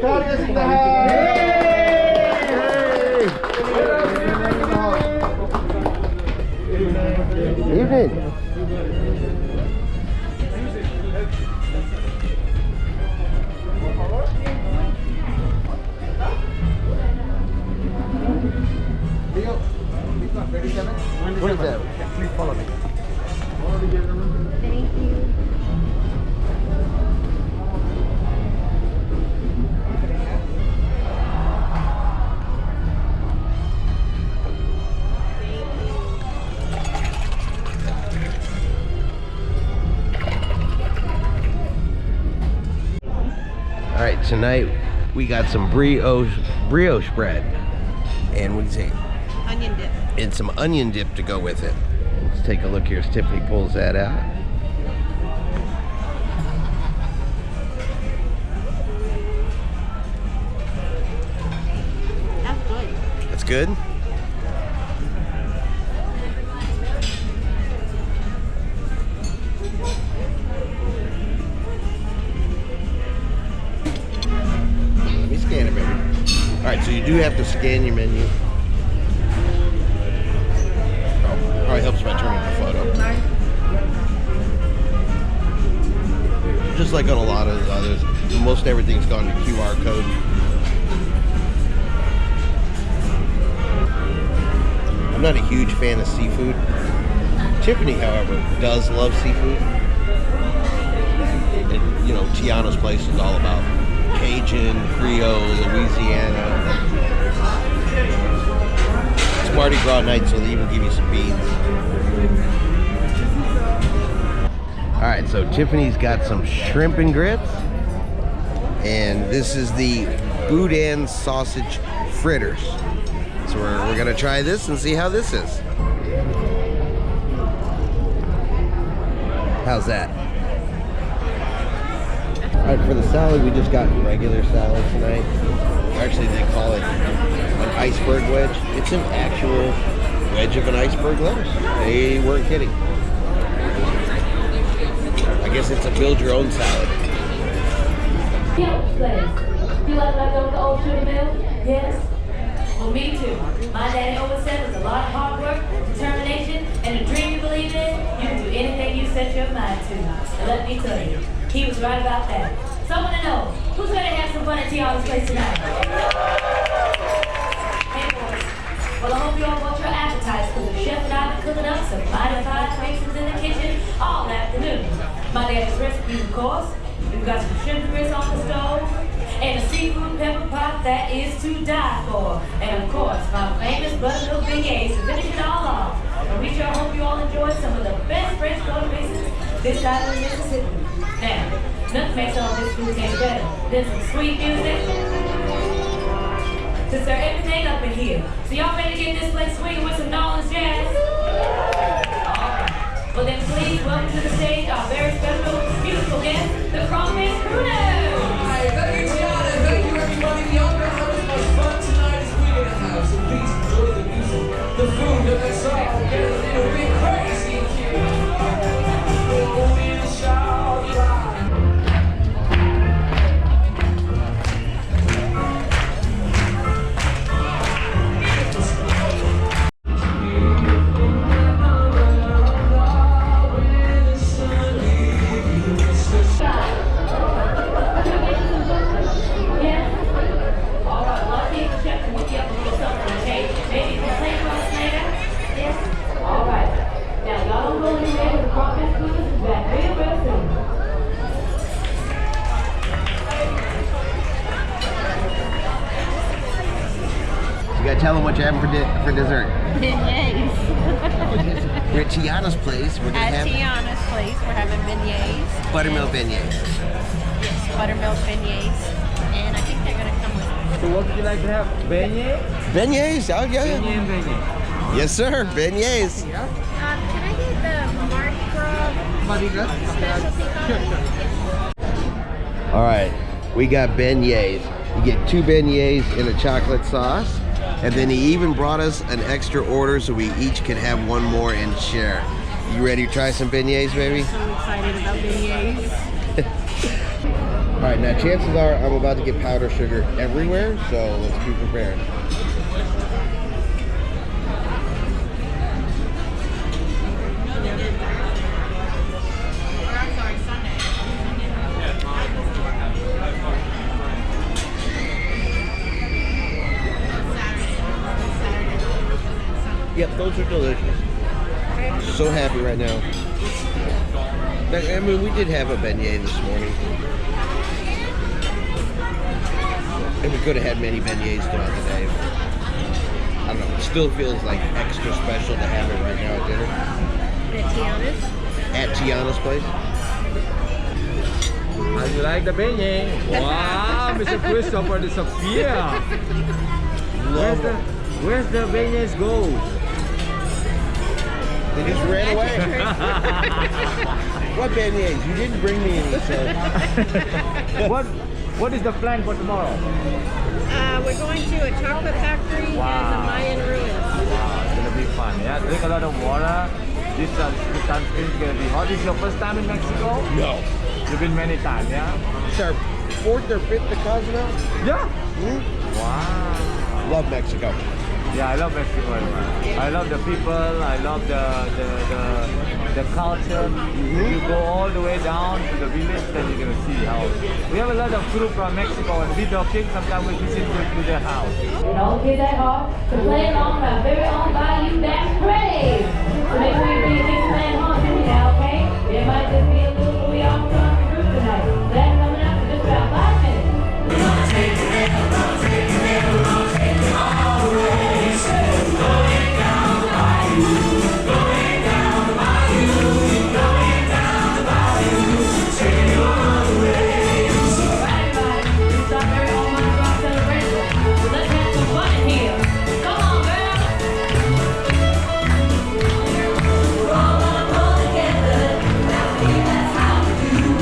Target's in the house! Hey! Evening. What is that? Please follow me. Thank you. All right, tonight we got some brioche bread, and what do you say? Onion dip. And some onion dip to go with it. Let's take a look here as Tiffany pulls that out. That's good. That's good? Let me scan it, baby. All right, so you do have to scan your menu. Probably helps if I turn on the photo. Just like on a lot of others, most everything's gone to QR code. I'm not a huge fan of seafood. Tiffany, however, does love seafood. And, you know, Tiana's place is all about Cajun, Creole, Louisiana. It's Mardi Gras night, so they even give you some beans. Alright, so Tiffany's got some shrimp and grits. And this is the boudin sausage fritters. So we're gonna try this and see how this is. How's that? Alright, for the salad, we just got regular salad tonight. Actually, they call it an iceberg wedge. It's an actual wedge of an iceberg lettuce. They weren't kidding. I guess it's a build your own salad. You like when I go to the old sugar mill? Yes? Well, me too. My daddy always said with a lot of hard work, determination, and a dream you believe in, you can do anything you set your mind to. And let me tell you, he was right about that. So I want to know, who's going to have some fun at Tiana's place tonight? Hey boys, well I hope you all bought your appetizers because the chef and I have been cooking up some mighty fine faces in the kitchen all afternoon. My daddy's recipes, of course. We've got some shrimp and grits on the stove, and a seafood pepper pot that is to die for. And of course, my famous buttermilk beignets to finish it all off. And we sure hope you all enjoy some of the best French quarter pieces this side of Mississippi. Now, nothing makes all this food taste better than some sweet music to stir everything up in here. So y'all ready to get this place swinging with some New Orleans jazz? Alright. Well then please welcome to the stage our very special musical guest, the Crawfish Crooners. Hi, thank you Tiana, thank you everybody. Y'all know how much fun tonight is we in the house. So please enjoy the music, the food, and that's all. Get a little bit crazy, kid. Go in and shout loud. You gotta tell them what you're having for dessert. Beignets. We're at Tiana's place. We're gonna At have Tiana's place, we're having beignets. buttermilk beignets. Yes, buttermilk beignets. And I think they're going to come with So what would you like to have? Beignet? Beignets, oh yeah. Beignet and beignet. Yes sir, beignets. can I get the Mardi Gras specialty? All right, we got beignets. You get 2 beignets in a chocolate sauce. And then he even brought us an extra order so we each could have one more and share. You ready to try some beignets, baby? I'm so excited about beignets. All right, now chances are I'm about to get powdered sugar everywhere, so let's be prepared. Yep, those are delicious. So happy right now. I mean, we did have a beignet this morning. And we could have had many beignets throughout the day. I don't know, it still feels like extra special to have it right now at dinner. At Tiana's? At Tiana's place. How do you like the beignet? Wow, Mr. Christopher disappear. Where's the beignets go? They just ran away. What beignets? You didn't bring me any, so. What is the plan for tomorrow? We're going to a chocolate factory and the Mayan ruins. Wow, it's gonna be fun. Yeah, drink a lot of water. This sunscreen is gonna be hot. This is your first time in Mexico? No. You've been many times, yeah? It's our 4th or 5th to Cozumel. Yeah. Hmm? Wow. Love Mexico. Yeah, I love Mexico very much. I love the people. I love the culture. If you go all the way down to the village, then you're gonna see how we have a lot of crew from Mexico, and we talking. Sometimes we visit to their house. And all the kids at home to play along with our very own Bayou Back Parade. So make sure you bring your kids playing home with me now, okay? There might just be a little bit off from the group tonight. That's coming up in just about 5 minutes. We're gonna take it there, we're gonna take it there, we're gonna take it all the way. Going down the bayou, going down the bayou, going down the bayou, take it all the way. So everybody, it's our very own Mardi Gras celebration. So let's have some fun in here. Come on, girl. We're all gonna pull together. Now, that's how we do.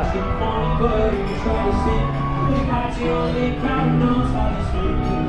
asking for me, but you try to see. You got your only crowd knows how to speak.